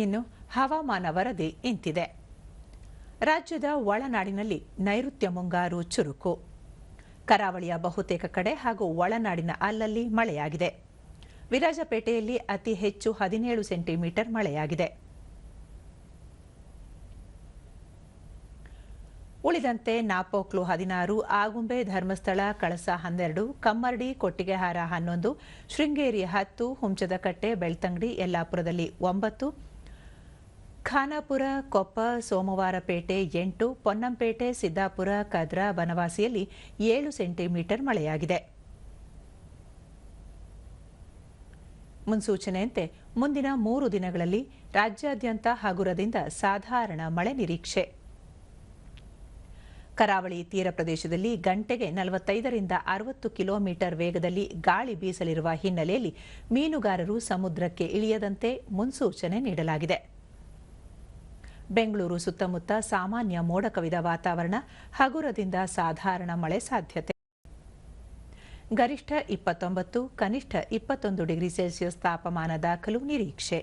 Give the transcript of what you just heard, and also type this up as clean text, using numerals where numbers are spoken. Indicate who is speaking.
Speaker 1: ಇನ್ನು ಹವಾಮಾನ ವರದಿ ಇಂತಿದೆ. ರಾಜ್ಯದ ಒಳನಾಡಿನಲ್ಲಿ ನೈಋತ್ಯ ಮುಂಗಾರು ಚುರುಕು. ಕರಾವಳಿಯ ಬಹುತೇಕ ಕಡೆ ಹಾಗೂ ಒಳನಾಡಿನ ಅಲ್ಲಲ್ಲಿ ಮಳೆಯಾಗಿದೆ. ವಿರಾಜಪೇಟೆಯಲ್ಲಿ ಅತಿ ಹೆಚ್ಚು 17 ಸೆಂಟಿಮೀಟರ್ ಮಳೆಯಾಗಿದೆ. ಉಳಿದಂತೆ ನಾಪೋಕ್ಲು 16, ಆಗುಂಬೆ, ಧರ್ಮಸ್ಥಳ, ಕಳಸ 12, ಕಮ್ಮರಡಿ, ಕೊಟ್ಟಿಗೆಹಾರ 11, ಶೃಂಗೇರಿ 10, ಹುಂಚದಕಟ್ಟೆ, ಬೆಳ್ತಂಗಡಿ, ಯಲ್ಲಾಪುರದಲ್ಲಿ 9, ಖಾನಾಪುರ, ಕೊಪ್ಪ, ಸೋಮವಾರಪೇಟೆ 8, ಪೊನ್ನಂಪೇಟೆ, ಸಿದ್ದಾಪುರ, ಕದ್ರಾ, ಬನವಾಸಿಯಲ್ಲಿ 7 ಸೆಂಟಿಮೀಟರ್ ಮಳೆಯಾಗಿದೆ. ಮುನ್ಸೂಚನೆಯಂತೆ ಮುಂದಿನ 3 ದಿನಗಳಲ್ಲಿ ರಾಜ್ಯಾದ್ಯಂತ ಹಗುರದಿಂದ ಸಾಧಾರಣ ಮಳೆ ನಿರೀಕ್ಷೆ. ಕರಾವಳಿ ತೀರ ಪ್ರದೇಶದಲ್ಲಿ ಗಂಟೆಗೆ 45ರಿಂದ 60 ಕಿಲೋಮೀಟರ್ ವೇಗದಲ್ಲಿ ಗಾಳಿ ಬೀಸಲಿರುವ ಹಿನ್ನೆಲೆಯಲ್ಲಿ ಮೀನುಗಾರರು ಸಮುದ್ರಕ್ಕೆ ಇಳಿಯದಂತೆ ಮುನ್ಸೂಚನೆ ನೀಡಲಾಗಿದೆ. ಬೆಂಗಳೂರು ಸುತ್ತಮುತ್ತ ಸಾಮಾನ್ಯ ಮೋಡ ಕವಿದ ವಾತಾವರಣ, ಹಗುರದಿಂದ ಸಾಧಾರಣ ಮಳೆ ಸಾಧ್ಯತೆ. ಗರಿಷ್ಠ 29, ಕನಿಷ್ಠ 21 ಡಿಗ್ರಿ ಸೆಲ್ಸಿಯಸ್ ತಾಪಮಾನ ದಾಖಲು ನಿರೀಕ್ಷೆ.